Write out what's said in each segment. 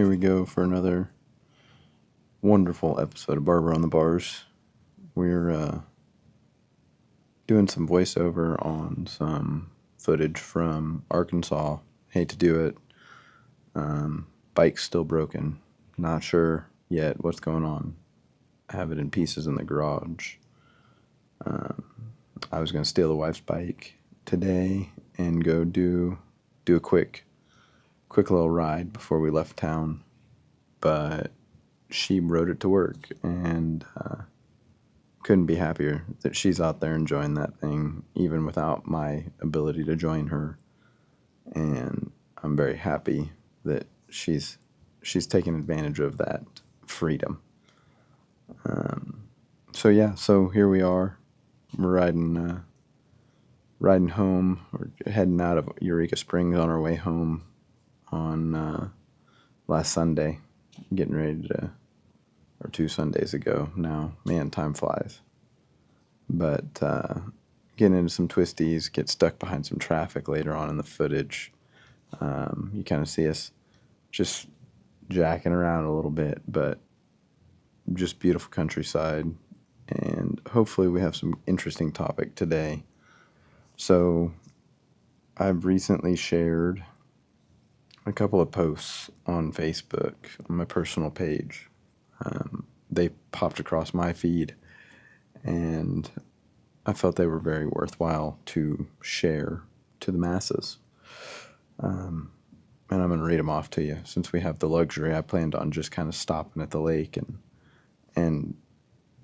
Here we go for another wonderful episode of Barber on the Bars. We're doing some voiceover on some footage from Arkansas. Hate to do it. Bike's still broken. Not sure yet what's going on. I have it in pieces in the garage. I was going to steal the wife's bike today and go do a quick little ride before we left town, but she rode it to work, and couldn't be happier that she's out there enjoying that thing, even without my ability to join her. And I'm very happy that she's taking advantage of that freedom. So here we are. We're riding home. We're heading out of Eureka Springs on our way home on last Sunday, getting ready to, or 2 Sundays ago now. Man, time flies. But getting into some twisties, get stuck behind some traffic later on in the footage. You kind of see us just jacking around a little bit, but just beautiful countryside. And hopefully we have some interesting topic today. So I've recently shared a couple of posts on Facebook on my personal page. They popped across my feed, and I felt they were very worthwhile to share to the masses. And I'm going to read them off to you. Since we have the luxury, I planned on just kind of stopping at the lake and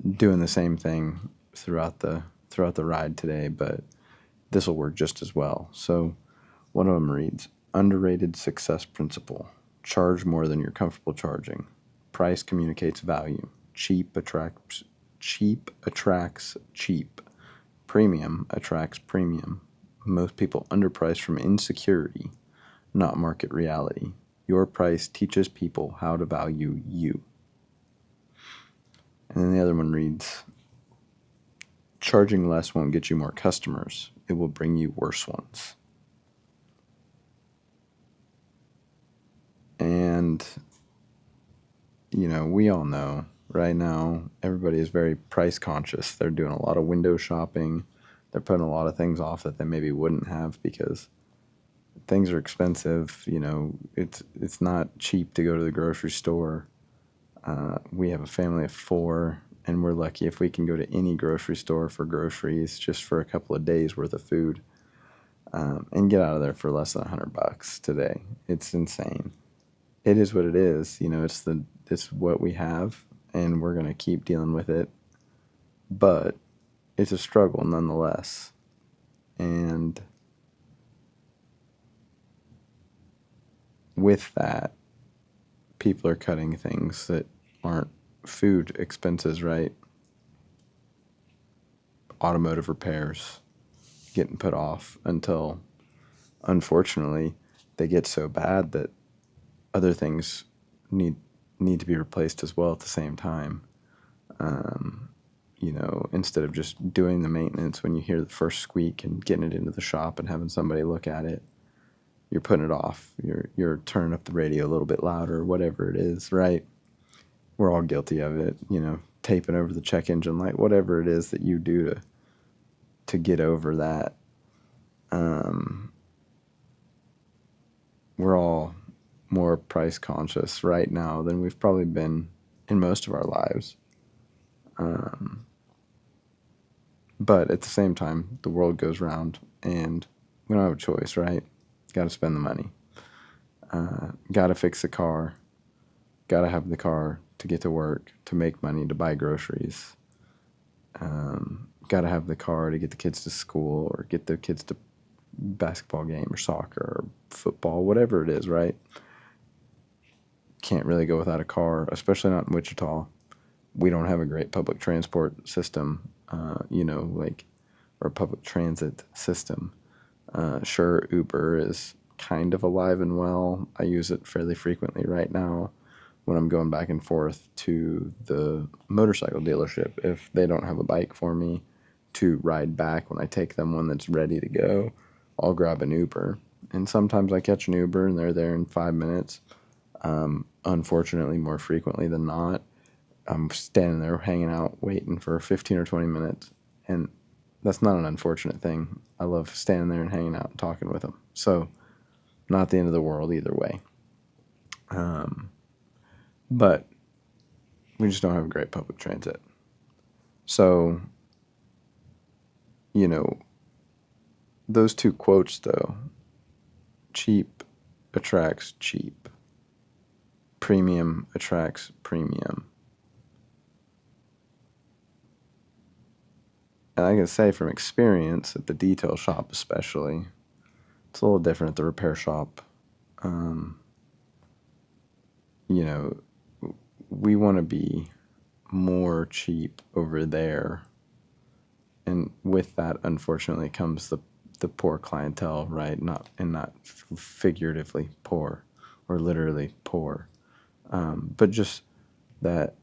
doing the same thing throughout the ride today, but this will work just as well. So one of them reads, underrated success principle. Charge more than you're comfortable charging. Price communicates value. Cheap attracts cheap. Premium attracts premium. Most people underprice from insecurity, not market reality. Your price teaches people how to value you. And then the other one reads, charging less won't get you more customers. It will bring you worse ones. And, we all know right now everybody is very price conscious. They're doing a lot of window shopping. They're putting a lot of things off that they maybe wouldn't have because things are expensive. It's not cheap to go to the grocery store. We have a family of 4, and we're lucky if we can go to any grocery store for groceries just for a couple of days worth of food, and get out of there for less than $100 today. It's insane. It is what it is. It's what we have, and we're going to keep dealing with it. But it's a struggle nonetheless. And with that, people are cutting things that aren't food expenses, right? Automotive repairs getting put off until, unfortunately, they get so bad that other things need to be replaced as well at the same time. Instead of just doing the maintenance when you hear the first squeak and getting it into the shop and having somebody look at it, you're putting it off. You're turning up the radio a little bit louder, whatever it is, right? We're all guilty of it, taping over the check engine light, whatever it is that you do to get over that. We're all more price conscious right now than we've probably been in most of our lives. But at the same time, the world goes round, and we don't have a choice, right? Got to spend the money. Got to fix the car. Got to have the car to get to work, to make money, to buy groceries. Got to have the car to get the kids to school or get the kids to basketball game or soccer or football, whatever it is, right? Can't really go without a car, especially not in Wichita. We don't have a great public transport system, or a public transit system. Sure, Uber is kind of alive and well. I use it fairly frequently right now when I'm going back and forth to the motorcycle dealership. If they don't have a bike for me to ride back when I take them one that's ready to go, I'll grab an Uber. And sometimes I catch an Uber and they're there in 5 minutes. unfortunately, more frequently than not, I'm standing there hanging out, waiting for 15 or 20 minutes. And that's not an unfortunate thing. I love standing there and hanging out and talking with them. So, not the end of the world either way. But we just don't have great public transit. So, those two quotes, though, cheap attracts cheap. Premium attracts premium. And I can say from experience at the detail shop especially, it's a little different at the repair shop. We want to be more cheap over there. And with that, unfortunately, comes the poor clientele, right? Not figuratively poor or literally poor, but just that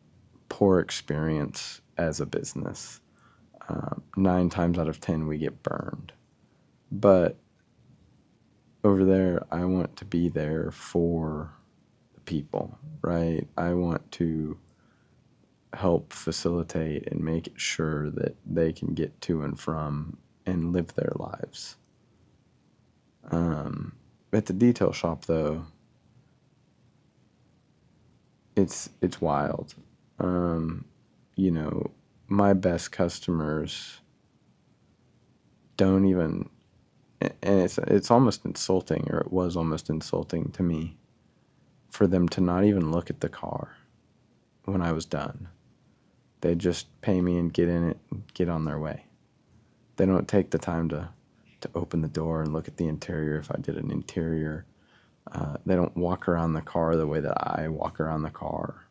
poor experience as a business. 9 times out of 10, we get burned. But over there, I want to be there for the people, right? I want to help facilitate and make it sure that they can get to and from and live their lives. At the detail shop, though, it's wild. My best customers don't even, and it's almost insulting, or it was almost insulting to me, for them to not even look at the car when I was done. They just pay me and get in it and get on their way. They don't take the time to open the door and look at the interior if I did an interior. They don't walk around the car the way that I walk around the car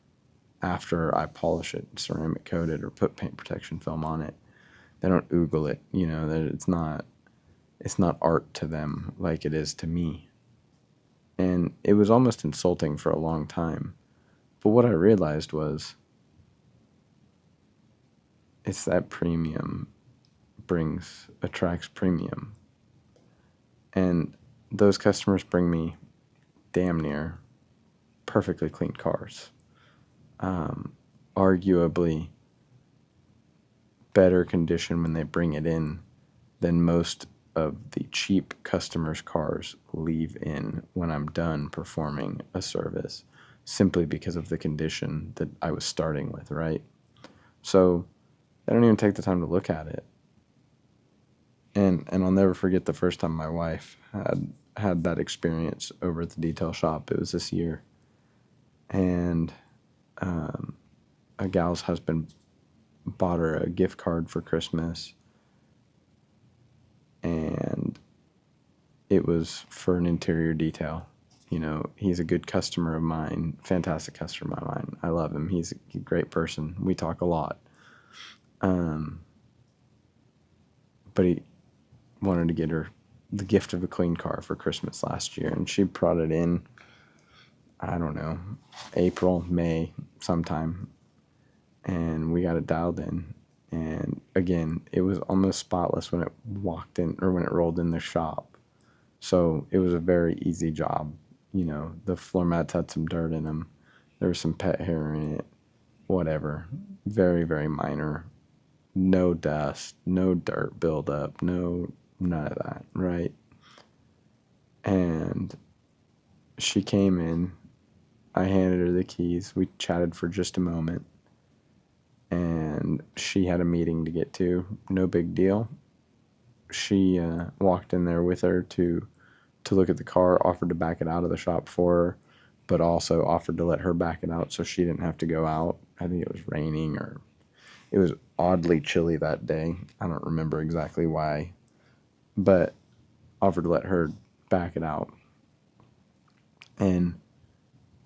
after I polish it, ceramic coat it, or put paint protection film on it. They don't oogle it. It's not art to them like it is to me. And it was almost insulting for a long time. But what I realized was it's that premium attracts premium. And those customers bring me damn near perfectly clean cars. Arguably better condition when they bring it in than most of the cheap customers' cars leave in when I'm done performing a service, simply because of the condition that I was starting with, right? So I don't even take the time to look at it. And I'll never forget the first time my wife had that experience over at the detail shop. It was this year. And a gal's husband bought her a gift card for Christmas. And it was for an interior detail. He's a good customer of mine, fantastic customer of mine. I love him. He's a great person. We talk a lot. But he wanted to get her the gift of a clean car for Christmas last year, and she brought it in, I don't know, April, May, sometime, and we got it dialed in. And again, it was almost spotless when it walked in, or when it rolled in the shop. So it was a very easy job. The floor mats had some dirt in them. There was some pet hair in it. Whatever. Very, very minor. No dust, no dirt buildup, none of that, right? And she came in. I handed her the keys. We chatted for just a moment. And she had a meeting to get to. No big deal. She walked in there with her to look at the car, offered to back it out of the shop for her, but also offered to let her back it out so she didn't have to go out. I think it was raining, or it was oddly chilly that day. I don't remember exactly why, but offered to let her back it out. And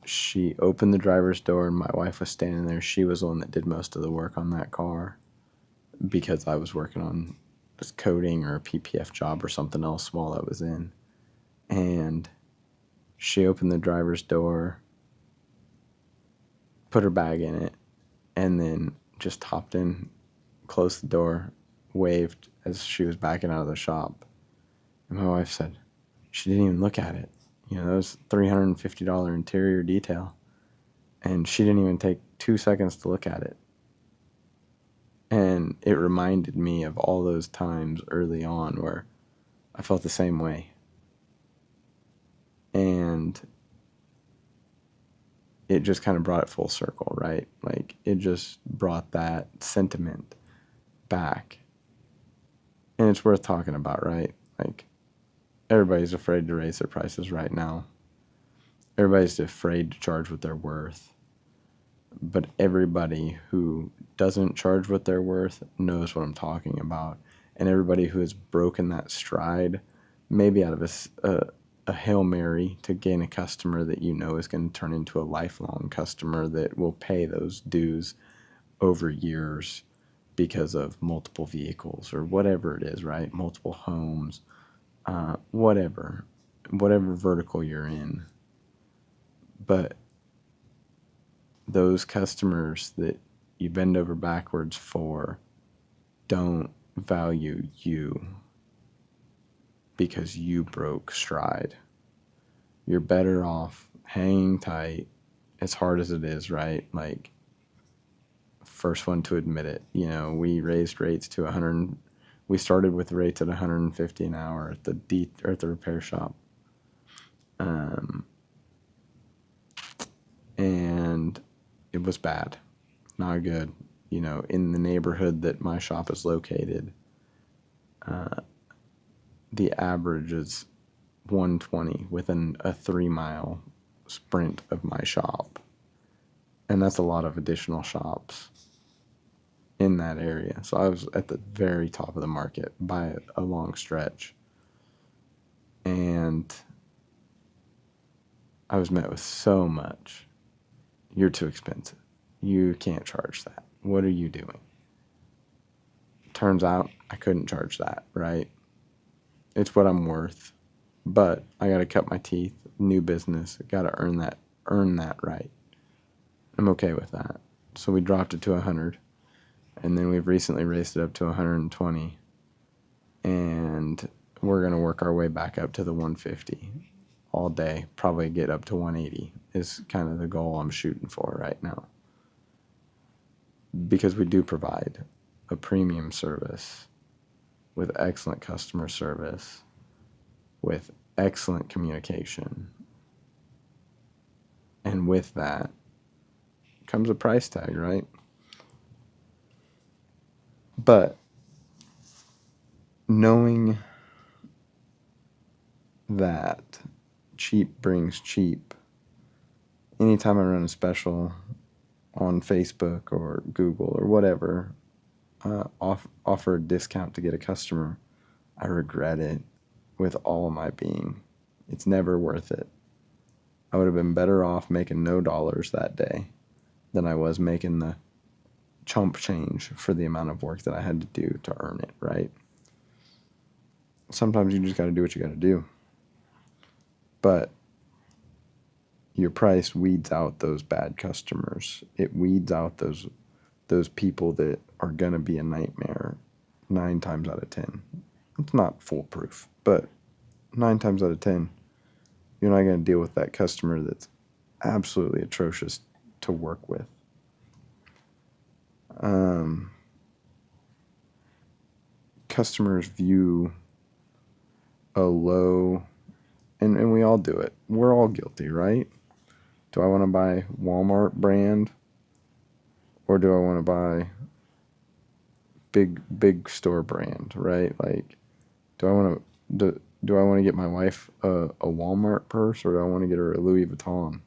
she opened the driver's door, and my wife was standing there. She was the one that did most of the work on that car, because I was working on this coating or a PPF job or something else while I was in. And she opened the driver's door, put her bag in it, and then just hopped in, closed the door, waved as she was backing out of the shop. And my wife said she didn't even look at it. That was $350 interior detail. And she didn't even take 2 seconds to look at it. And it reminded me of all those times early on where I felt the same way. And it just kind of brought it full circle, right? Like, it just brought that sentiment back. And it's worth talking about, right? Like, everybody's afraid to raise their prices right now. Everybody's afraid to charge what they're worth. But everybody who doesn't charge what they're worth knows what I'm talking about. And everybody who has broken that stride, maybe out of a Hail Mary to gain a customer that you know is going to turn into a lifelong customer that will pay those dues over years because of multiple vehicles or whatever it is, right? Multiple homes, whatever vertical you're in. But those customers that you bend over backwards for don't value you because you broke stride. You're better off hanging tight, as hard as it is, right? Like, first one to admit it. We raised rates to 100. We started with rates at 150 an hour at the repair shop, and it was bad, not good. In the neighborhood that my shop is located, the average is 120 within a 3-mile sprint of my shop. And that's a lot of additional shops in that area. So I was at the very top of the market by a long stretch. And I was met with so much. You're too expensive. You can't charge that. What are you doing? Turns out I couldn't charge that, right? It's what I'm worth. But I got to cut my teeth. New business. Got to earn that right. I'm okay with that. So we dropped it to 100. And then we've recently raised it up to 120. And we're going to work our way back up to the 150 all day. Probably get up to 180 is kind of the goal I'm shooting for right now. Because we do provide a premium service with excellent customer service, with excellent communication. And with that comes a price tag, right? But knowing that cheap brings cheap, anytime I run a special on Facebook or Google or whatever, offer a discount to get a customer, I regret it with all of my being. It's never worth it. I would have been better off making no dollars that day than I was making the chump change for the amount of work that I had to do to earn it, right? Sometimes you just got to do what you got to do. But your price weeds out those bad customers. It weeds out those people that are going to be a nightmare 9 times out of 10. It's not foolproof, but 9 times out of 10, you're not going to deal with that customer that's absolutely atrocious to work with. Customers view a low, and we all do it. We're all guilty, right? Do I want to buy Walmart brand, or do I want to buy big store brand, right? Like, do I want to get my wife a Walmart purse, or do I want to get her a Louis Vuitton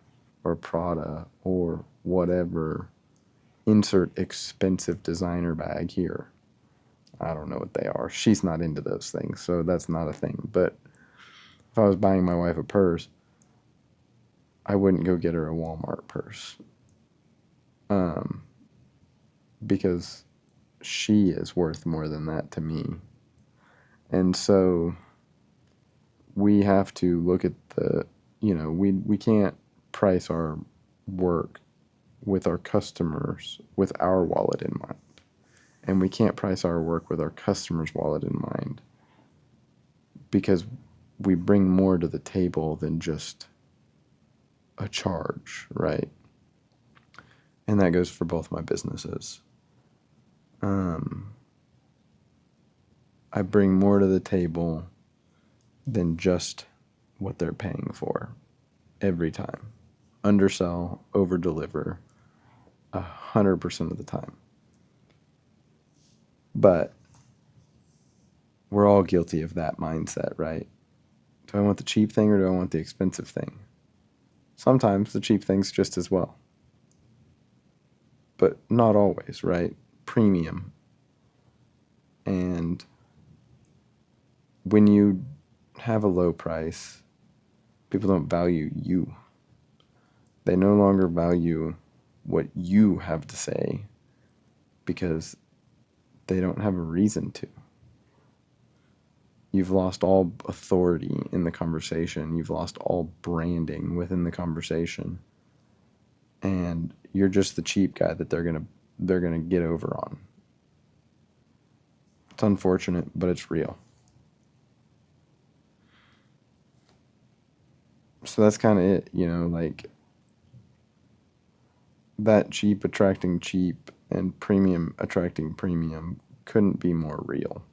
or Prada or whatever? Insert expensive designer bag here. I don't know what they are. She's not into those things, so that's not a thing. But if I was buying my wife a purse, I wouldn't go get her a Walmart purse. Because she is worth more than that to me. And so we have to look at we can't price our work with our customers with our wallet in mind. And we can't price our work with our customers' wallet in mind, because we bring more to the table than just a charge, right? And that goes for both my businesses. I bring more to the table than just what they're paying for every time. Undersell, over deliver, 100% of the time. But we're all guilty of that mindset, right? Do I want the cheap thing or do I want the expensive thing? Sometimes the cheap thing's just as well. But not always, right? Premium. And when you have a low price, people don't value you. They no longer value what you have to say because they don't have a reason to. You've lost all authority in the conversation. You've lost all branding within the conversation. And you're just the cheap guy that they're gonna get over on. It's unfortunate, but it's real. So that's kind of it, like that cheap attracting cheap and premium attracting premium couldn't be more real.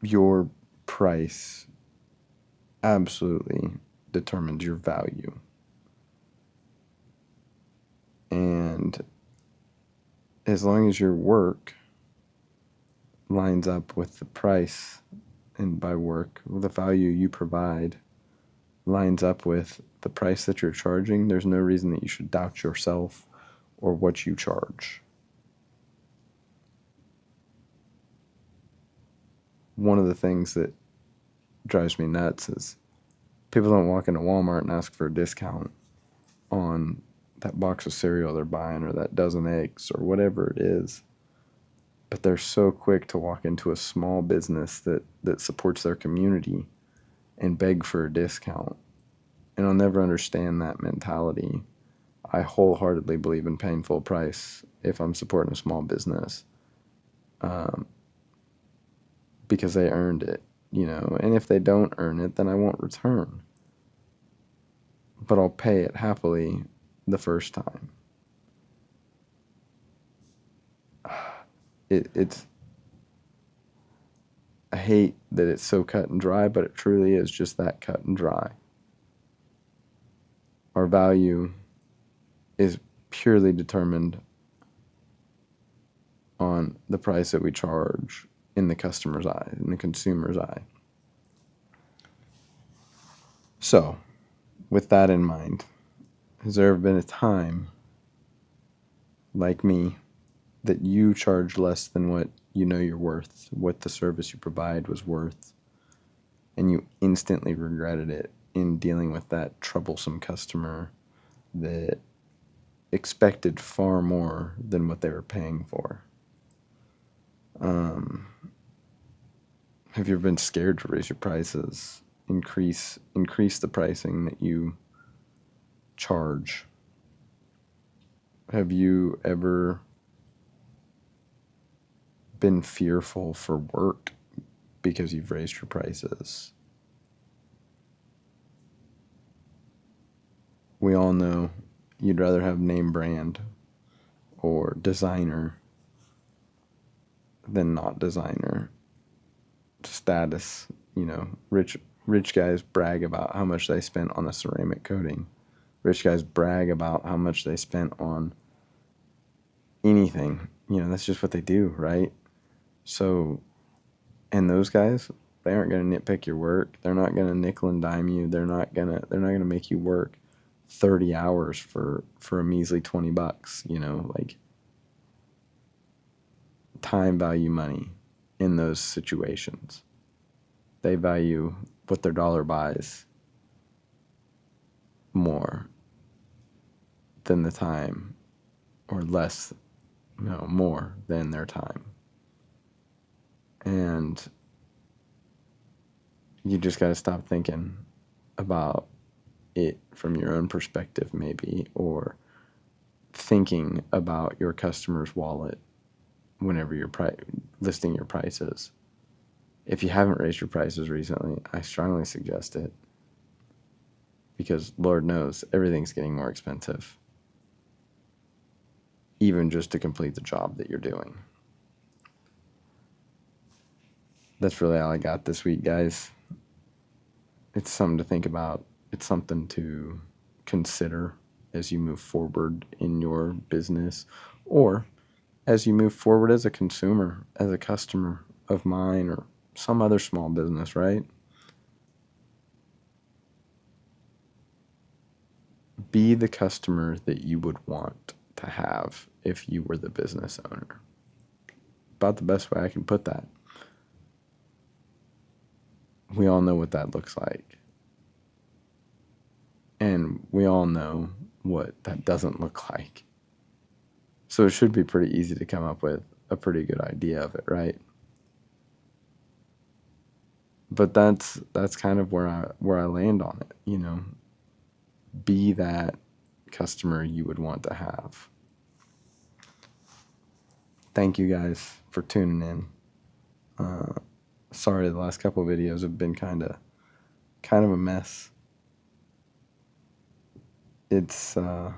Your price absolutely determines your value. And as long as your work lines up with the price, and by work, the value you provide lines up with the price that you're charging, there's no reason that you should doubt yourself or what you charge. One of the things that drives me nuts is people don't walk into Walmart and ask for a discount on that box of cereal they're buying or that dozen eggs or whatever it is. But they're so quick to walk into a small business that supports their community and beg for a discount. And I'll never understand that mentality. I wholeheartedly believe in paying full price if I'm supporting a small business, because they earned it, and if they don't earn it, then I won't return. But I'll pay it happily the first time. It's I hate that it's so cut and dry, but it truly is just that cut and dry. Our value is purely determined on the price that we charge in the customer's eye, in the consumer's eye. So, with that in mind, has there ever been a time, like me, that you charged less than what you know you're worth, what the service you provide was worth, and you instantly regretted it in dealing with that troublesome customer that expected far more than what they were paying for? Have you ever been scared to raise your prices, increase the pricing that you charge? Have you ever been fearful for work because you've raised your prices? We all know you'd rather have name brand or designer than not designer. Status, rich guys brag about how much they spent on a ceramic coating. Rich guys brag about how much they spent on anything. That's just what they do, right? So, and those guys, they aren't going to nitpick your work. They're not going to nickel and dime you. They're not going to make you work 30 hours for a measly $20, like time value money in those situations. They value what their dollar buys more than the time, or less, more than their time. And you just got to stop thinking about it from your own perspective, maybe, or thinking about your customer's wallet whenever you're listing your prices. If you haven't raised your prices recently, I strongly suggest it. because Lord knows everything's getting more expensive, even just to complete the job that you're doing. That's really all I got this week, guys. It's something to think about. It's something to consider as you move forward in your business, or as you move forward as a consumer, as a customer of mine or some other small business, right? Be the customer that you would want to have if you were the business owner. About the best way I can put that. We all know what that looks like. And we all know what that doesn't look like. So it should be pretty easy to come up with a pretty good idea of it, right? But that's kind of where I land on it, you know. Be that customer you would want to have. Thank you guys for tuning in. Sorry the last couple of videos have been kind of a mess. It's going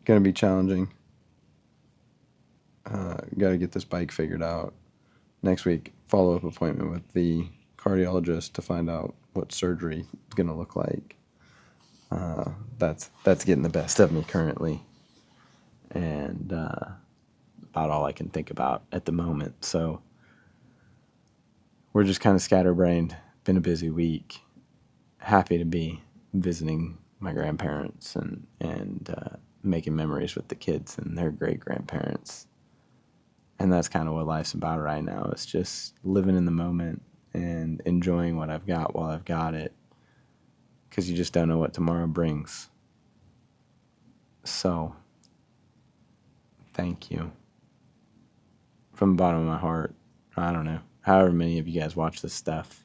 to be challenging. Got to get this bike figured out. Next week, follow-up appointment with the cardiologist to find out what surgery is going to look like. That's getting the best of me currently, and about all I can think about at the moment. So we're just kind of scatterbrained. Been a busy week. Happy to be visiting my grandparents and making memories with the kids and their great-grandparents. And that's kind of what life's about right now. It's just living in the moment and enjoying what I've got while I've got it, because you just don't know what tomorrow brings. So, thank you. From the bottom of my heart. I don't know. However many of you guys watch this stuff,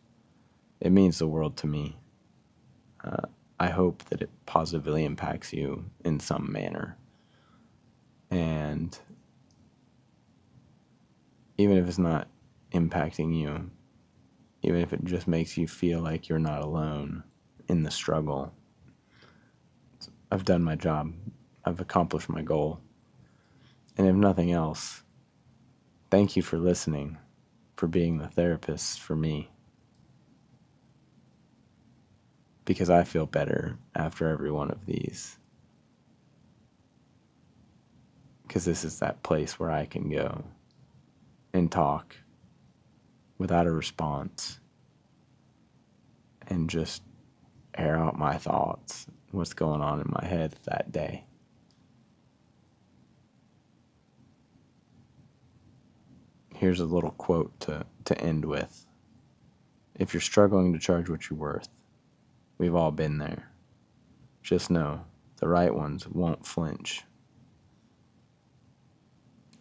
it means the world to me. I hope that it positively impacts you in some manner. And even if it's not impacting you, even if it just makes you feel like you're not alone in the struggle, I've done my job. I've accomplished my goal. And if nothing else, thank you for listening, for being the therapist for me. Because I feel better after every one of these. Because this is that place where I can go and talk without a response and just air out my thoughts, what's going on in my head that day. Here's a little quote to end with. If you're struggling to charge what you're worth, we've all been there. Just know the right ones won't flinch.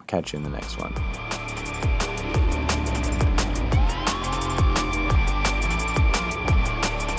Catch you in the next one.